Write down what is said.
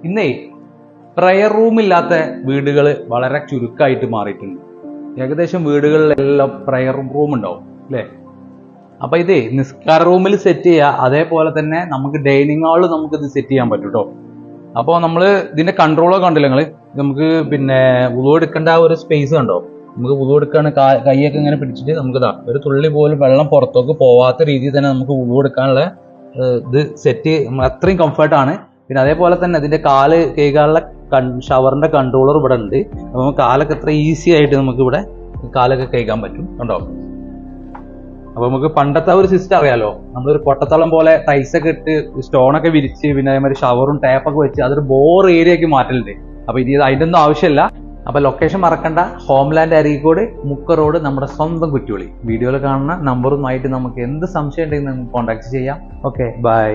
ഇന്നേ prayer room ഇല്ലാത്ത വീടുകൾ വളരെ ചുരുക്കമായിട്ട് മാറിയിട്ടുണ്ട്. ഏകദേശം വീടുകളിലെല്ലാം പ്രയർ റൂം ഉണ്ടാവും അല്ലേ? അപ്പൊ ഇത് നിസ്കാര റൂമിൽ സെറ്റ് ചെയ്യുക, അതേപോലെ തന്നെ നമുക്ക് ഡൈനിങ് ഹാള് നമുക്ക് ഇത് സെറ്റ് ചെയ്യാൻ പറ്റും കേട്ടോ. അപ്പോൾ നമ്മൾ ഇതിന്റെ കൺട്രോളൊക്കെ കണ്ടില്ല നിങ്ങൾ, നമുക്ക് പിന്നെ വുളു എടുക്കേണ്ട ഒരു സ്പേസ് കണ്ടോ? നമുക്ക് വുളു എടുക്കാണ് കൈയൊക്കെ ഇങ്ങനെ പിടിച്ചിട്ട് നമുക്ക് ഇതാ ഒരു തുള്ളി പോലും വെള്ളം പുറത്തേക്ക് പോവാത്ത രീതിയിൽ തന്നെ നമുക്ക് വുളു എടുക്കാനുള്ള ഇത് സെറ്റ് അത്രയും കംഫർട്ടാണ്. പിന്നെ അതേപോലെ തന്നെ അതിന്റെ കാല് കൈകാലുള്ള ഷവറിന്റെ കൺട്രോളർ ഇവിടെ ഉണ്ട്. അപ്പോൾ നമുക്ക് കാലൊക്കെ എത്ര ഈസി ആയിട്ട് നമുക്ക് ഇവിടെ കാലൊക്കെ കൈകാൻ പറ്റും കണ്ടോ. അപ്പൊ നമുക്ക് പണ്ടത്തെ ഒരു സിസ്റ്റം അറിയാലോ, നമ്മളൊരു കൊട്ടത്തളം പോലെ ടൈൽസ് ഒക്കെ ഇട്ട് സ്റ്റോണൊക്കെ വിരിച്ച് പിന്നെ അതേമാതിരി ഷവറും ടാപ്പൊക്കെ വെച്ച് അതൊരു ബോർ ഏരിയക്ക് മാറ്റലുണ്ട്. അപ്പൊ അതിന്റെ ഒന്നും ആവശ്യമില്ല. അപ്പൊ ലൊക്കേഷൻ മറക്കണ്ട, ഹോംലാൻഡ് അരീക്കോട് മുക്ക റോഡ്, നമ്മുടെ സ്വന്തം കുറ്റിയോളി. വീഡിയോയിൽ കാണുന്ന നമ്പറുമായിട്ട് നമുക്ക് എന്ത് സംശയം ഉണ്ടെങ്കിൽ നമുക്ക് കോൺടാക്ട് ചെയ്യാം. Okay, by.